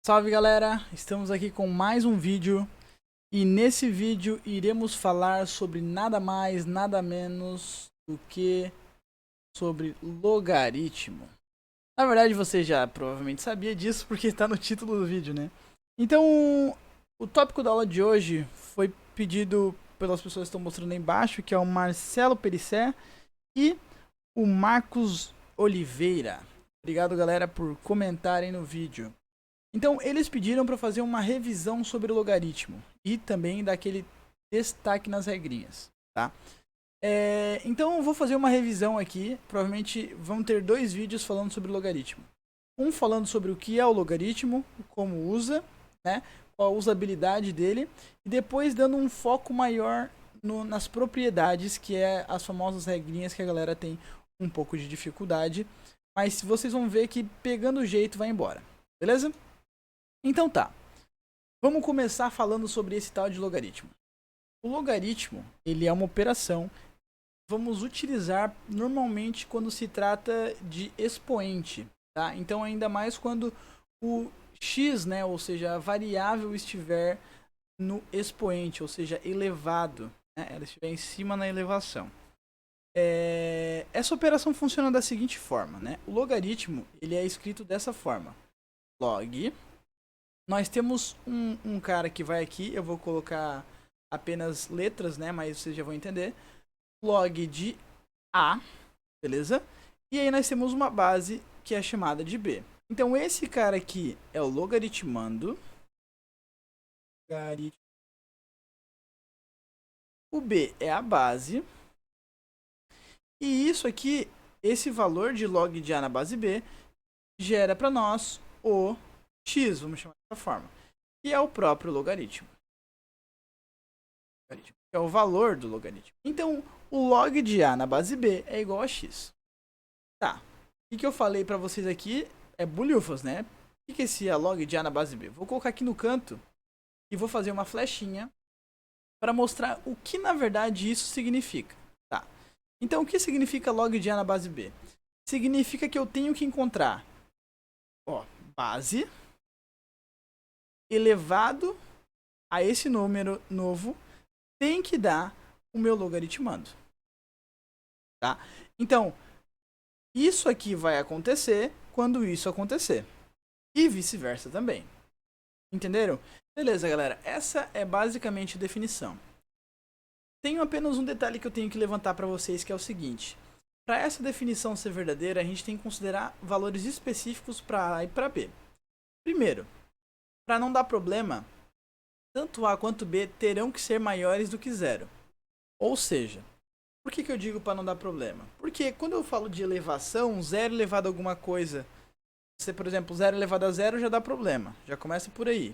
Salve galera, estamos aqui com mais um vídeo e nesse vídeo iremos falar sobre nada mais, nada menos do que sobre logaritmo. Na verdade você já provavelmente sabia disso porque está no título do vídeo, né? Então, o tópico da aula de hoje foi pedido pelas pessoas que estão mostrando aí embaixo, que é o Marcelo Perissé e o Marcos Oliveira. Obrigado galera por comentarem no vídeo. Então, eles pediram para fazer uma revisão sobre o logaritmo e também daquele destaque nas regrinhas, tá? Então, eu vou fazer uma revisão aqui. Provavelmente vão ter dois vídeos falando sobre o logaritmo. Um falando sobre o que é o logaritmo, como usa, né? Qual a usabilidade dele, e depois dando um foco maior nas propriedades, que é as famosas regrinhas que a galera tem um pouco de dificuldade. Mas vocês vão ver que pegando o jeito vai embora, beleza? Então tá, vamos começar falando sobre esse tal de logaritmo. O logaritmo, ele é uma operação que vamos utilizar normalmente quando se trata de expoente, tá? Então ainda mais quando o x, né, ou seja, a variável estiver no expoente, ou seja, elevado, né? Ela estiver em cima na elevação. Essa operação funciona da seguinte forma, né? O logaritmo, ele é escrito dessa forma: log. Nós temos um cara que vai aqui, eu vou colocar apenas letras, né? Mas vocês já vão entender. Log de A, beleza? E aí nós temos uma base que é chamada de B. Então esse cara aqui é o logaritmando. O B é a base. E isso aqui, esse valor de log de A na base B, gera para nós o x, vamos chamar dessa forma, que é o próprio logaritmo. É o valor do logaritmo. Então, o log de A na base B é igual a x. Tá. O que eu falei para vocês aqui é bulhufas, né? O que é esse log de A na base B? Vou colocar aqui no canto e vou fazer uma flechinha para mostrar o que na verdade isso significa. Tá. Então, o que significa log de A na base B? Significa que eu tenho que encontrar, ó, base elevado a esse número novo tem que dar o meu logaritmando, tá? Então, isso aqui vai acontecer quando isso acontecer. E vice-versa também. Entenderam? Beleza, galera. Essa é basicamente a definição. Tenho apenas um detalhe que eu tenho que levantar para vocês, que é o seguinte. Para essa definição ser verdadeira, a gente tem que considerar valores específicos para A e para B. Primeiro, para não dar problema, tanto A quanto B terão que ser maiores do que zero. Ou seja, por que eu digo para não dar problema? Porque quando eu falo de elevação, 0 elevado a alguma coisa, se por exemplo 0 elevado a 0 já dá problema, já começa por aí.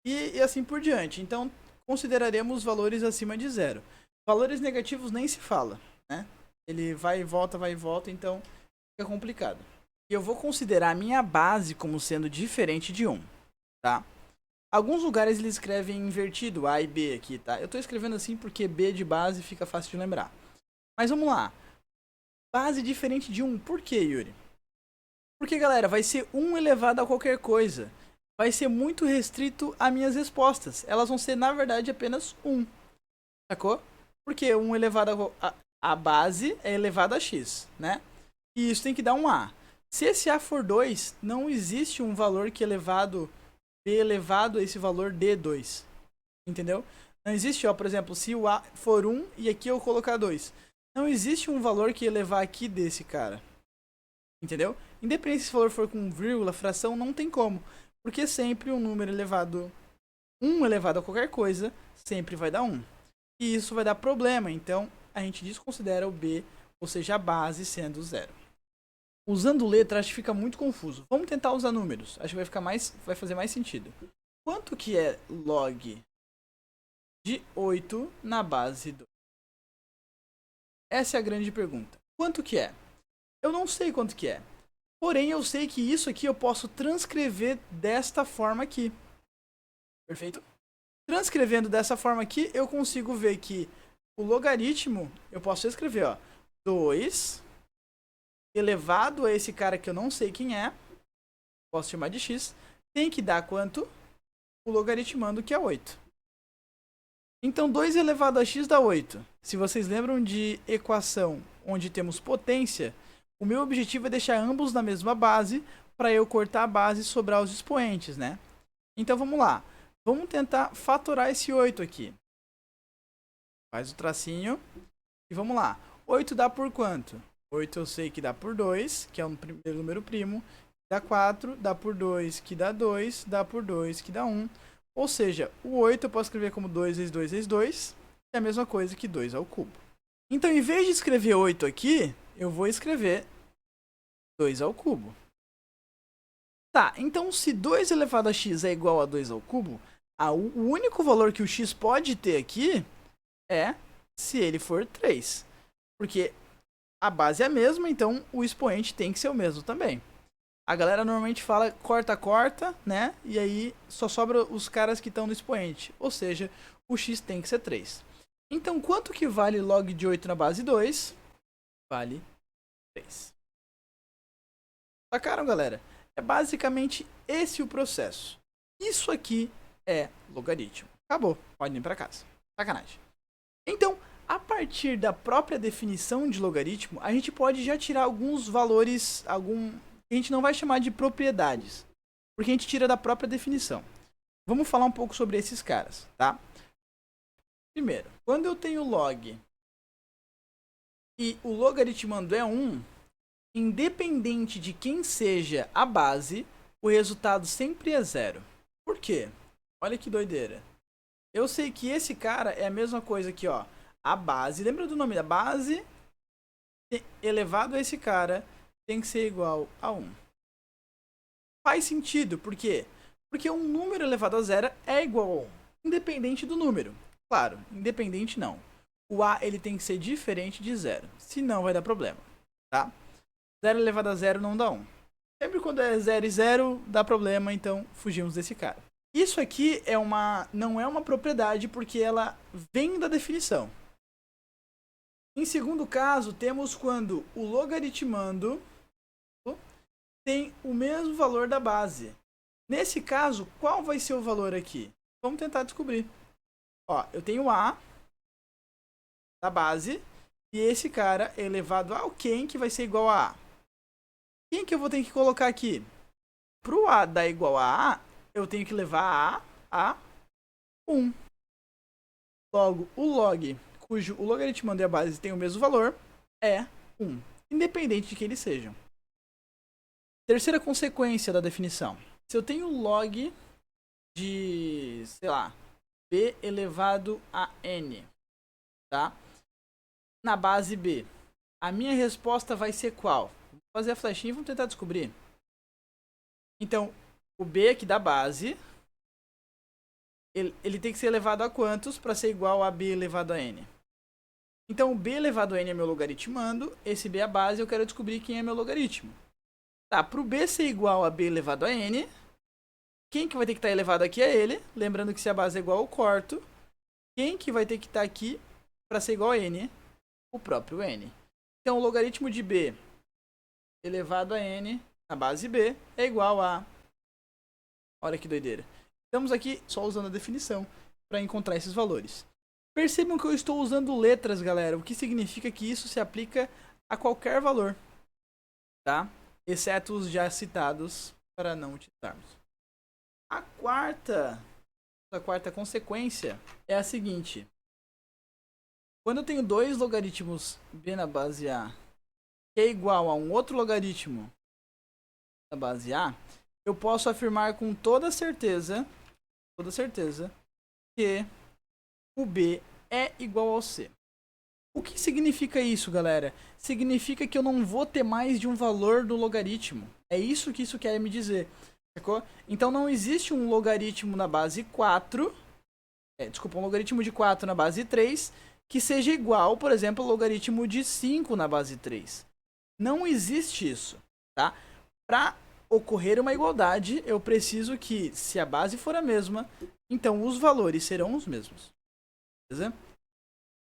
E assim por diante. Então consideraremos valores acima de zero. Valores negativos nem se fala, né? Ele vai e volta, então fica complicado. E eu vou considerar a minha base como sendo diferente de 1, tá? Alguns lugares eles escrevem invertido, A e B aqui, tá? Eu tô escrevendo assim porque B de base fica fácil de lembrar. Mas vamos lá. Base diferente de 1, por que, Yuri? Porque, galera, vai ser 1 elevado a qualquer coisa. Vai ser muito restrito a minhas respostas. Elas vão ser, na verdade, apenas 1. Sacou? Porque 1 elevado a base é elevado a x, né? E isso tem que dar um A. Se esse A for 2, não existe um valor que elevado B elevado a esse valor D2. Entendeu? Não existe, ó, por exemplo, se o A for 1 e aqui eu colocar 2. Não existe um valor que elevar aqui desse cara. Entendeu? Independente se esse valor for com vírgula, fração, não tem como. Porque sempre um número elevado, 1 elevado a qualquer coisa, sempre vai dar 1. E isso vai dar problema, então a gente desconsidera o B, ou seja, a base sendo 0. Usando letra, acho que fica muito confuso. Vamos tentar usar números. Acho que vai fazer mais sentido. Quanto que é log de 8 na base 2? Essa é a grande pergunta. Quanto que é? Eu não sei quanto que é. Porém, eu sei que isso aqui eu posso transcrever desta forma aqui. Perfeito? Transcrevendo dessa forma aqui, eu consigo ver que o logaritmo, eu posso escrever, ó, 2 elevado a esse cara que eu não sei quem é. posso chamar de x, tem que dar quanto? O logaritmando, que é 8. Então 2 elevado a x dá 8. Se vocês lembram de equação onde temos potência, o meu objetivo é deixar ambos na mesma base para eu cortar a base e sobrar os expoentes, né? Então vamos lá. Vamos tentar fatorar esse 8 aqui. Faz o tracinho. E vamos lá. 8 dá por quanto? 8 eu sei que dá por 2, que é o primeiro número primo. Dá 4, dá por 2, que dá 2, dá por 2, que dá 1. Ou seja, o 8 eu posso escrever como 2 vezes 2 vezes 2, que é a mesma coisa que 2 ao cubo. Então, em vez de escrever 8 aqui, eu vou escrever 2 ao cubo. Tá, então se 2 elevado a x é igual a 2 ao cubo, o único valor que o x pode ter aqui é se ele for 3. Porque a base é a mesma, então o expoente tem que ser o mesmo também. A galera normalmente fala corta, né? E aí só sobra os caras que estão no expoente. Ou seja, o x tem que ser 3. Então, quanto que vale log de 8 na base 2? Vale 3. Sacaram, galera? É basicamente esse o processo. Isso aqui é logaritmo. Acabou. Pode ir para casa. Sacanagem. Então, a partir da própria definição de logaritmo, a gente pode já tirar alguns valores, a gente não vai chamar de propriedades, porque a gente tira da própria definição. Vamos falar um pouco sobre esses caras, tá? Primeiro, quando eu tenho log e o logaritmando é 1, independente de quem seja a base, o resultado sempre é 0. Por quê? Olha que doideira. Eu sei que esse cara é a mesma coisa aqui, ó. A base, lembra do nome da base? Elevado a esse cara tem que ser igual a 1. Faz sentido, por quê? Porque um número elevado a 0 é igual a 1, independente do número. Claro, independente não. O A ele tem que ser diferente de 0, senão vai dar problema, tá? 0 elevado a 0 não dá 1. Sempre quando é 0 e 0 dá problema, então fugimos desse cara. Isso aqui não é uma propriedade porque ela vem da definição. Em segundo caso, temos quando o logaritmando tem o mesmo valor da base. Nesse caso, qual vai ser o valor aqui? Vamos tentar descobrir. Ó, eu tenho A da base e esse cara é elevado a quem que vai ser igual a A. Quem que eu vou ter que colocar aqui? Para o A dar igual a A, eu tenho que levar A 1. Logo, o log, cujo o logaritmando e a base tem o mesmo valor, é 1, independente de que eles sejam. Terceira consequência da definição. Se eu tenho log de, sei lá, b elevado a n, tá? Na base b, a minha resposta vai ser qual? Vou fazer a flechinha e vamos tentar descobrir. Então, o b aqui da base, ele tem que ser elevado a quantos para ser igual a b elevado a n? Então, o b elevado a n é meu logaritmando, esse b é a base, eu quero descobrir quem é meu logaritmo. Tá, para o b ser igual a b elevado a n, quem que vai ter que estar elevado aqui é ele. Lembrando que se a base é igual, eu corto. Quem que vai ter que estar aqui para ser igual a n? O próprio n. Então, o logaritmo de b elevado a n na base b é igual a... Olha que doideira. Estamos aqui só usando a definição para encontrar esses valores. Percebam que eu estou usando letras, galera, o que significa que isso se aplica a qualquer valor, tá? Exceto os já citados para não utilizarmos. A quarta consequência é a seguinte. Quando eu tenho dois logaritmos b na base a, que é igual a um outro logaritmo na base a, eu posso afirmar com toda certeza que o b é igual ao c. O que significa isso, galera? Significa que eu não vou ter mais de um valor do logaritmo. É isso que isso quer me dizer. Sacou? Então não existe um logaritmo na base 4, um logaritmo de 4 na base 3, que seja igual, por exemplo, ao logaritmo de 5 na base 3. Não existe isso, tá? Para ocorrer uma igualdade, eu preciso que, se a base for a mesma, então os valores serão os mesmos. Beleza?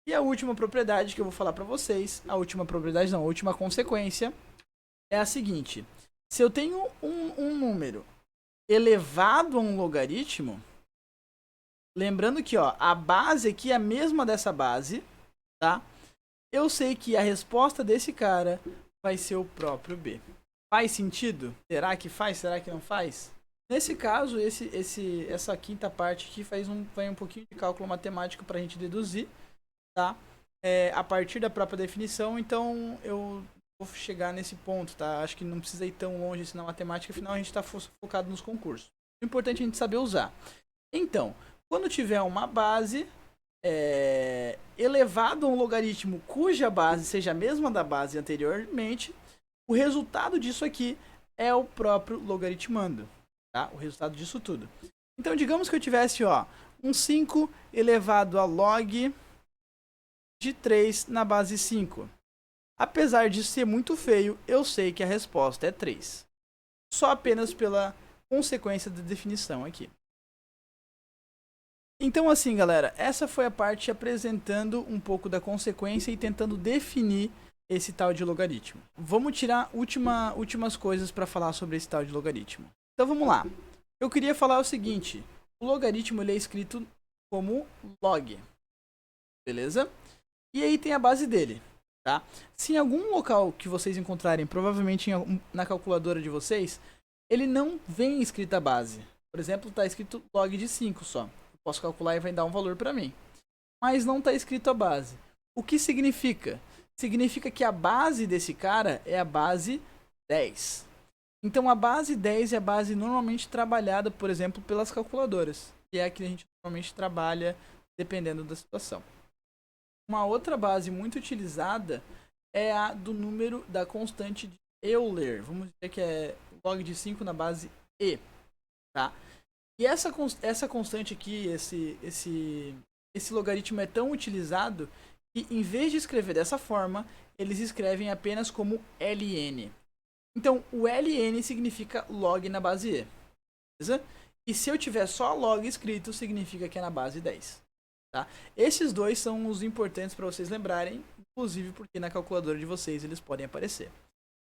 E a última propriedade que eu vou falar para vocês, a última consequência é a seguinte. Se eu tenho um número elevado a um logaritmo, lembrando que ó, a base aqui é a mesma dessa base, tá? Eu sei que a resposta desse cara vai ser o próprio b. Faz sentido? Será que faz? Será que não faz? Nesse caso, essa quinta parte aqui vai um pouquinho de cálculo matemático para a gente deduzir, tá? A partir da própria definição, então eu vou chegar nesse ponto, tá? Acho que não precisa ir tão longe assim na matemática, afinal a gente está focado nos concursos. O importante é a gente saber usar. Então, quando tiver uma base elevado a um logaritmo cuja base seja a mesma da base anteriormente, o resultado disso aqui é o próprio logaritmando, tá? O resultado disso tudo. Então, digamos que eu tivesse, ó, um 5 elevado a log de 3 na base 5. Apesar de ser muito feio, eu sei que a resposta é 3. Só apenas pela consequência da definição aqui. Então assim, galera, essa foi a parte apresentando um pouco da consequência e tentando definir esse tal de logaritmo. Vamos tirar últimas coisas para falar sobre esse tal de logaritmo. Então vamos lá. Eu queria falar o seguinte, o logaritmo ele é escrito como log, beleza? E aí tem a base dele, tá? Se em algum local que vocês encontrarem, provavelmente na calculadora de vocês, ele não vem escrita a base. Por exemplo, está escrito log de 5 só. Posso calcular e vai dar um valor para mim. Mas não está escrito a base. O que significa? Significa que a base desse cara é a base 10. Então a base 10 é a base normalmente trabalhada, por exemplo, pelas calculadoras. E é a que a gente normalmente trabalha dependendo da situação. Uma outra base muito utilizada é a do número da constante de Euler. Vamos dizer que é log de 5 na base E. Tá? E essa constante aqui, esse logaritmo é tão utilizado que em vez de escrever dessa forma, eles escrevem apenas como ln. Então, o ln significa log na base E. Beleza? E se eu tiver só log escrito, significa que é na base 10. Tá? Esses dois são os importantes para vocês lembrarem, inclusive porque na calculadora de vocês eles podem aparecer.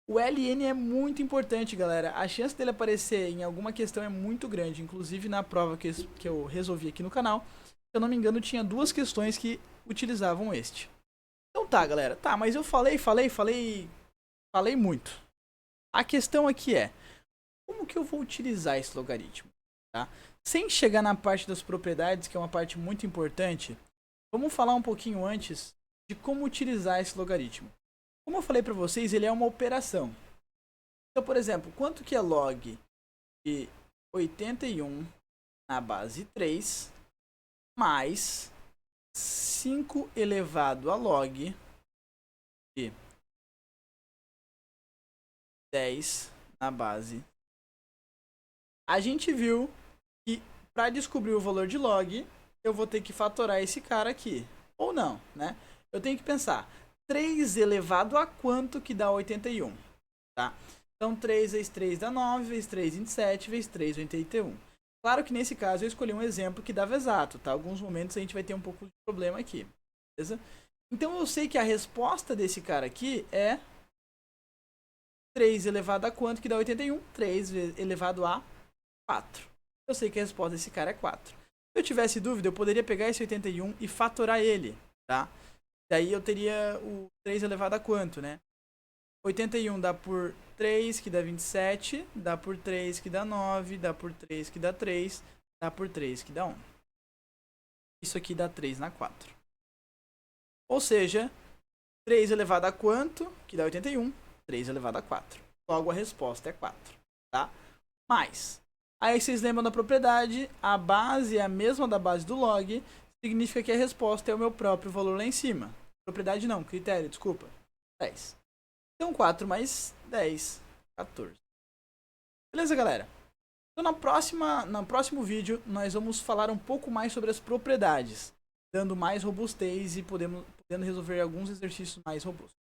O ln é muito importante, galera. A chance dele aparecer em alguma questão é muito grande. Inclusive na prova que eu resolvi aqui no canal, se eu não me engano, tinha 2 questões que utilizavam este. Então tá, galera. Tá, mas eu falei muito. A questão aqui é, como que eu vou utilizar esse logaritmo? Tá? Sem chegar na parte das propriedades, que é uma parte muito importante, vamos falar um pouquinho antes de como utilizar esse logaritmo. Como eu falei para vocês, ele é uma operação. Então, por exemplo, quanto que é log de 81 na base 3 mais 5 elevado a log de 10 na base. A gente viu que para descobrir o valor de log, eu vou ter que fatorar esse cara aqui. Ou não, né? Eu tenho que pensar, 3 elevado a quanto que dá 81, tá? Então 3 vezes 3 dá 9, vezes 3, 27, vezes 3, 81. Claro que nesse caso eu escolhi um exemplo que dava exato, tá? Alguns momentos a gente vai ter um pouco de problema aqui, beleza? Então eu sei que a resposta desse cara aqui é 3 elevado a quanto que dá 81? 3 elevado a 4. Eu sei que a resposta desse cara é 4. Se eu tivesse dúvida, eu poderia pegar esse 81 e fatorar ele, tá? Daí eu teria o 3 elevado a quanto, né? 81 dá por 3, que dá 27. Dá por 3, que dá 9. Dá por 3, que dá 3. Dá por 3, que dá 1. Isso aqui dá 3 na 4. Ou seja, 3 elevado a quanto? Que dá 81. 3 elevado a 4. Logo a resposta é 4. Tá? Mas, aí vocês lembram da propriedade. A base é a mesma da base do log. Significa que a resposta é o meu próprio valor lá em cima. Propriedade não, critério, desculpa. 10. Então 4 mais 10, 14. Beleza, galera? Então no próximo vídeo nós vamos falar um pouco mais sobre as propriedades, dando mais robustez e podendo resolver alguns exercícios mais robustos.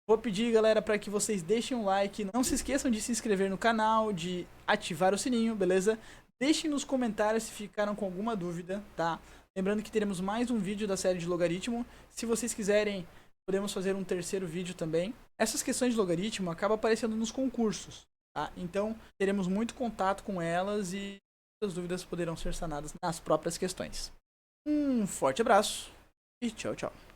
Vou pedir, galera, para que vocês deixem um like, não se esqueçam de se inscrever no canal, de ativar o sininho, beleza? Deixem nos comentários se ficaram com alguma dúvida, tá? Lembrando que teremos mais um vídeo da série de logaritmo. Se vocês quiserem, podemos fazer um terceiro vídeo também. Essas questões de logaritmo acabam aparecendo nos concursos. tá? Então, teremos muito contato com elas e as dúvidas poderão ser sanadas nas próprias questões. Um forte abraço e tchau, tchau.